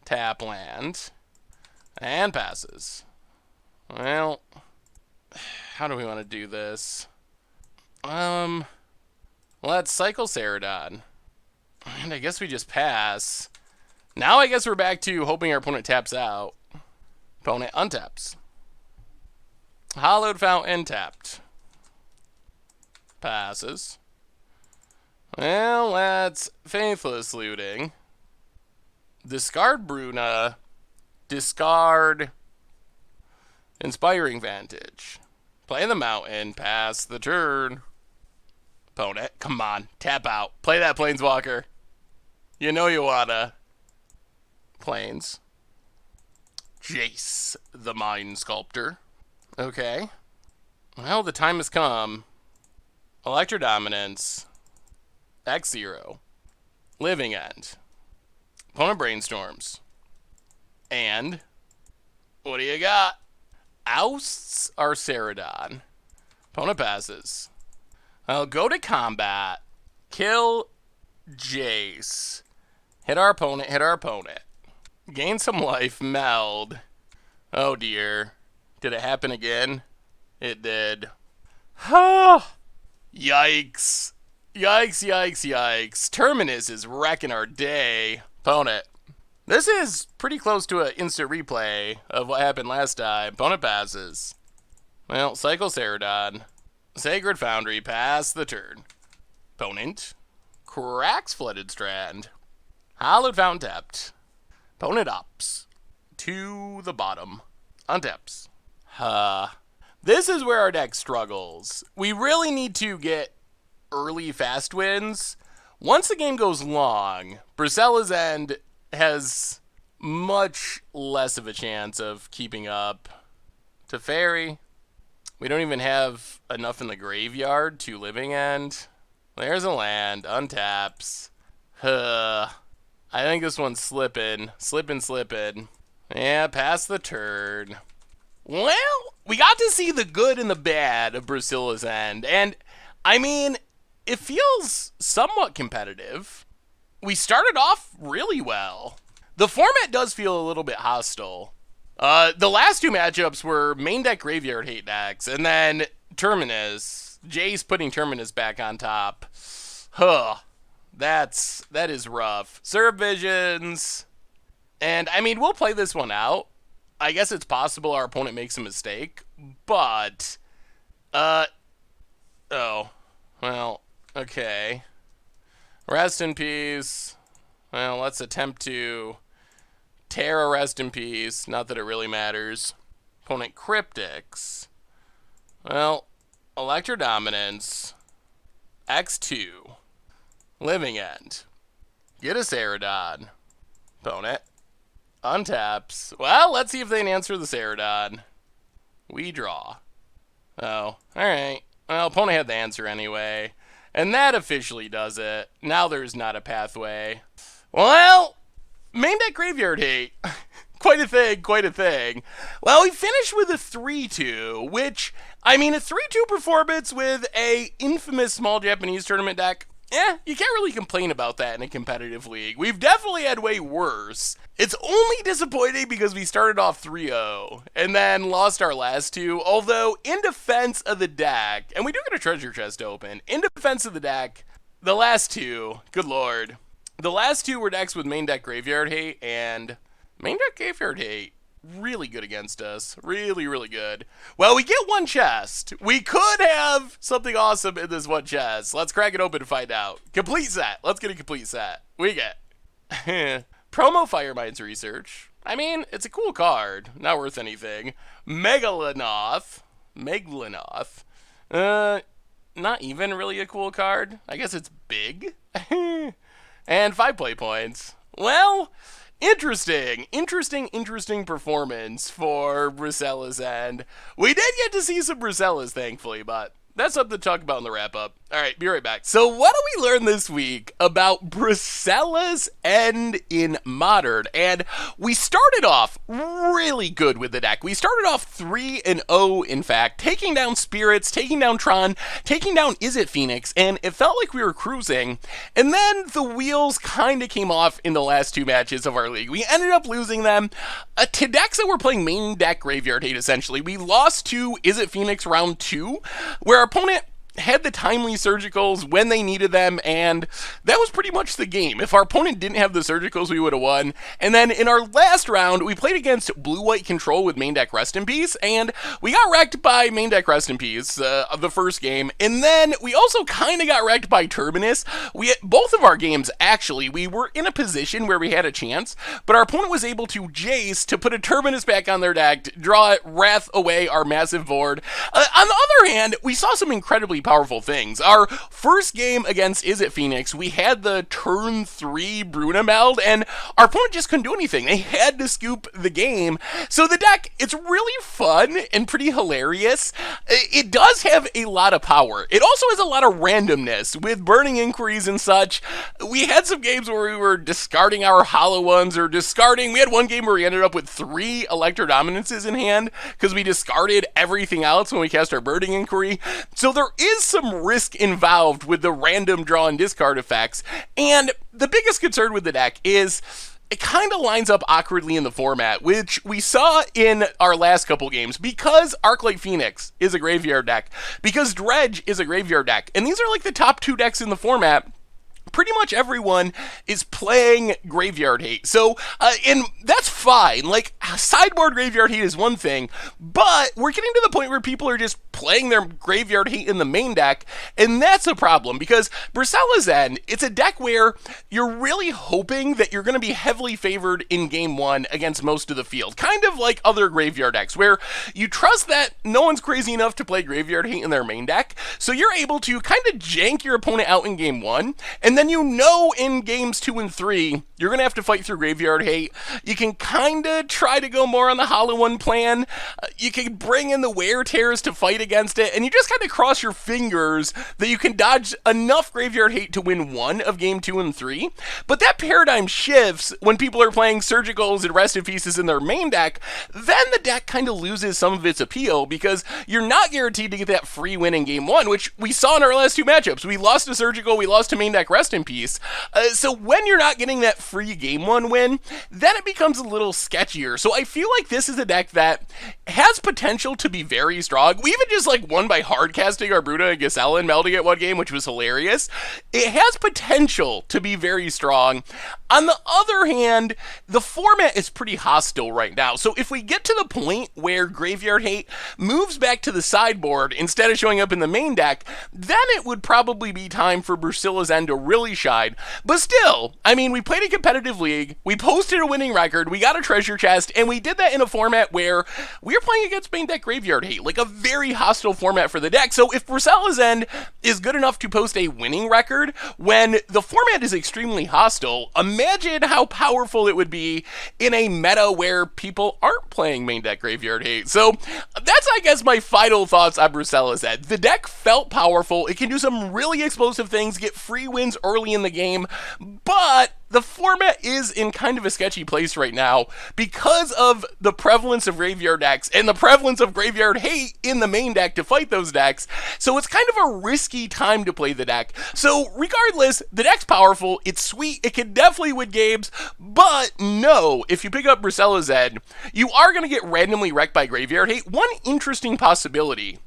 Tap land. And passes. Well, how do we want to do this? Let's cycle Ceradon. And I guess we just pass. Now I guess we're back to hoping our opponent taps out. Opponent untaps. Hollowed Fountain tapped. Passes. Well, that's Faithless Looting. Discard Bruna. Discard Inspiring Vantage. Play the Mountain. Pass the turn. Opponent, come on. Tap out. Play that Planeswalker. You know you wanna. Planes. Jace, the Mind Sculptor. Okay. Well, the time has come. Electrodominance. X0. Living End. Opponent brainstorms. And what do you got? Ousts our Ceradon. Opponent passes. I'll go to combat. Kill Jace. Hit our opponent, hit our opponent. Gain some life, meld. Oh dear. Did it happen again? It did. Yikes. Yikes, yikes, yikes. Terminus is wrecking our day. Opponent. This is pretty close to an instant replay of what happened last time. Opponent passes. Well, cycle Ceradon. Sacred Foundry, pass the turn. Opponent. Cracks Flooded Strand. Hollowed Fountain tapped. Opponent ups. To the bottom. Untaps. This is where our deck struggles. We really need to get early fast wins. Once the game goes long, Brisela's End has much less of a chance of keeping up. Teferi. We don't even have enough in the graveyard to Living End. There's a land. Untaps. I think this one's slipping. Slipping. Yeah, pass the turn. Well, we got to see the good and the bad of Brisela's End. And, I mean, it feels somewhat competitive. We started off really well. The format does feel a little bit hostile. The last two matchups were main deck Graveyard Hate decks, and then Terminus. Jay's putting Terminus back on top. Huh. That is rough. Serve Visions. And, I mean, we'll play this one out. I guess it's possible our opponent makes a mistake, but... Oh. Well, okay. Rest in peace. Well, let's attempt to tear a rest in peace. Not that it really matters. Opponent Cryptics. Well, Electrodominance. X2. Living End. Get a Ceradon. Opponent. Untaps. Well, let's see if they can answer the Ceradon. We draw. Oh, alright. Well, opponent had the answer anyway. And that officially does it. Now there's not a pathway. Well, main deck Graveyard Hate. Quite a thing. Well, we finished with a 3-2, which, I mean, a 3-2 performance with a infamous small Japanese tournament deck. You can't really complain about that in a competitive league. We've definitely had way worse. It's only disappointing because we started off 3-0 and then lost our last two. Although, in defense of the deck, and we do get a treasure chest open, in defense of the deck, the last two, good lord. The last two were decks with main deck Graveyard Hate, and main deck Graveyard Hate, really good against us. Really good. Well, we get one chest. We could have something awesome in this one chest. Let's crack it open to find out. Complete set. Let's get a complete set. We get Promo Firemind's Research. I mean, it's a cool card. Not worth anything. Megalanoth. Not even really a cool card. I guess it's big. And 5 play points. Well, interesting performance for Brisela's End. We did get to see some Briselas, thankfully, but that's something to talk about in the wrap-up. Alright, be right back. So what do we learn this week about Brisela's End in Modern? And we started off really good with the deck. We started off 3-0, in fact, taking down Spirits, taking down Tron, taking down Is It Phoenix, and it felt like we were cruising. And then the wheels kind of came off in the last two matches of our league. We ended up losing them to decks that were playing main deck Graveyard Hate, essentially. We lost to Is It Phoenix round 2, where our opponent had the timely surgicals when they needed them, and that was pretty much the game. If our opponent didn't have the surgicals, we would have won. And then in our last round, we played against Blue-White Control with main deck Rest in Peace, and we got wrecked by main deck Rest in Peace of the first game. And then we also kind of got wrecked by Terminus. Both of our games, actually, we were in a position where we had a chance, but our opponent was able to Jace to put a Terminus back on their deck, draw it, wrath away our massive board. On the other hand, we saw some incredibly powerful things. Our first game against Is It Phoenix, we had the turn 3 Bruna meld, and our opponent just couldn't do anything. They had to scoop the game. So the deck, it's really fun and pretty hilarious. It does have a lot of power. It also has a lot of randomness with burning inquiries and such. We had some games where we were discarding our hollow ones or discarding. We had one game where we ended up with 3 Electrodominances in hand because we discarded everything else when we cast our burning inquiry. So there is some risk involved with the random draw and discard effects, and the biggest concern with the deck is it kind of lines up awkwardly in the format, which we saw in our last couple games, because Arclight Phoenix is a graveyard deck, because Dredge is a graveyard deck, and these are like the top 2 decks in the format. Pretty much everyone is playing Graveyard Hate. So, and that's fine. Like, sideboard Graveyard Hate is one thing, but we're getting to the point where people are just playing their Graveyard Hate in the main deck, and that's a problem, because Brisela's End, it's a deck where you're really hoping that you're going to be heavily favored in game 1 against most of the field. Kind of like other Graveyard decks, where you trust that no one's crazy enough to play Graveyard Hate in their main deck, so you're able to kind of jank your opponent out in game 1, and then you know in games 2 and 3, you're going to have to fight through Graveyard Hate. You can kind of try to go more on the Hollow One plan. You can bring in the Wear Tears to fight against it, and you just kind of cross your fingers that you can dodge enough Graveyard Hate to win one of game 2 and 3. But that paradigm shifts when people are playing Surgicals and Rest in Pieces in their main deck. Then the deck kind of loses some of its appeal because you're not guaranteed to get that free win in game 1, which we saw in our last 2 matchups. We lost to Surgical, we lost to main deck Rest in Peace. So when you're not getting that free game 1 win, then it becomes a little sketchier. So I feel like this is a deck that has potential to be very strong. We even just won by hard casting our Bruna and Gisela and melding it one game, which was hilarious. It has potential to be very strong. On the other hand, the format is pretty hostile right now. So if we get to the point where Graveyard Hate moves back to the sideboard instead of showing up in the main deck, then it would probably be time for Brisela's End to really shine. But still, I mean, we played a competitive league, we posted a winning record, we got a treasure chest, and we did that in a format where we were playing against main deck Graveyard Hate, like a very hostile format for the deck. So if Brisela's End is good enough to post a winning record when the format is extremely hostile, imagine how powerful it would be in a meta where people aren't playing main deck Graveyard Hate. So that's, I guess, my final thoughts on Brisela's End. The deck felt powerful, it can do some really explosive things, get free wins early in the game, but the format is in kind of a sketchy place right now because of the prevalence of graveyard decks and the prevalence of Graveyard Hate in the main deck to fight those decks. So it's kind of a risky time to play the deck. So regardless, the deck's powerful, it's sweet, it can definitely win games, but no, if you pick up Brisela's End, you are going to get randomly wrecked by Graveyard Hate. One interesting possibility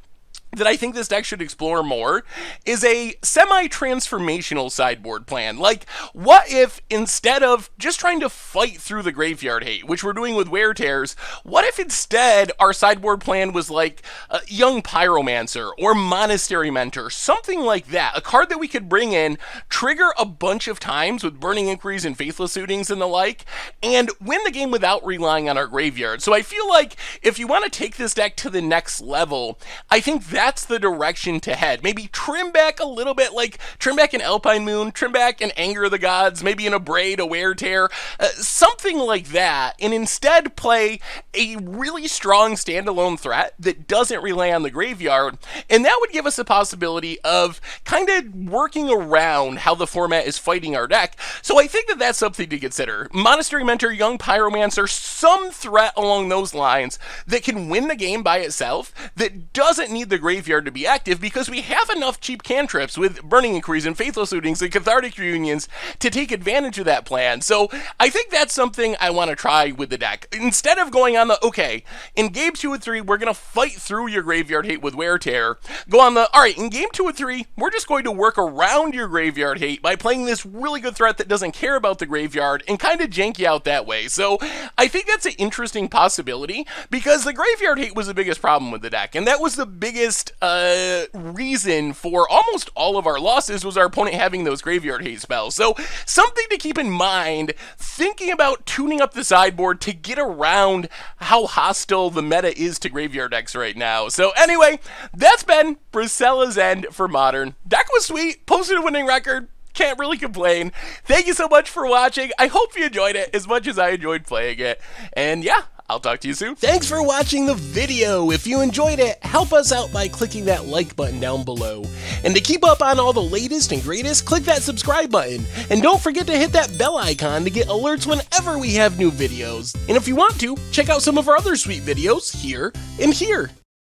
that I think this deck should explore more is a semi-transformational sideboard plan. Like, what if instead of just trying to fight through the Graveyard Hate, which we're doing with Wear Tears, what if instead our sideboard plan was like Young Pyromancer or Monastery Mentor, something like that, a card that we could bring in, trigger a bunch of times with Burning Inquiries and Faithless Suitings and the like, and win the game without relying on our graveyard. So I feel like if you want to take this deck to the next level, I think that's the direction to head. Maybe trim back a little bit, like trim back an Alpine Moon, trim back an Anger of the Gods, maybe an Abrew, a Wear Tear, something like that, and instead play a really strong standalone threat that doesn't rely on the graveyard, and that would give us a possibility of kind of working around how the format is fighting our deck. So I think that that's something to consider. Monastery Mentor, Young Pyromancer, some threat along those lines that can win the game by itself, that doesn't need the graveyard to be active, because we have enough cheap cantrips with Burning Inquiries and Faithless Suitings and Cathartic Reunions to take advantage of that plan. So I think that's something I want to try with the deck. Instead of going on the, okay, in game 2 and 3, we're going to fight through your Graveyard Hate with Wear Tear, go on the, alright, in game 2 and 3, we're just going to work around your Graveyard Hate by playing this really good threat that doesn't care about the graveyard and kind of jank you out that way. So I think that's an interesting possibility, because the Graveyard Hate was the biggest problem with the deck, and that was the biggest reason for almost all of our losses, was our opponent having those Graveyard Hate spells. So something to keep in mind, thinking about tuning up the sideboard to get around how hostile the meta is to graveyard decks right now. So anyway, that's been Brisela's End for Modern. Deck was sweet, posted a winning record, can't really complain. Thank you so much for watching. I hope you enjoyed it as much as I enjoyed playing it. And yeah, I'll talk to you soon. Thanks for watching the video. If you enjoyed it, help us out by clicking that like button down below. And to keep up on all the latest and greatest, click that subscribe button. And don't forget to hit that bell icon to get alerts whenever we have new videos. And if you want to, check out some of our other sweet videos here and here.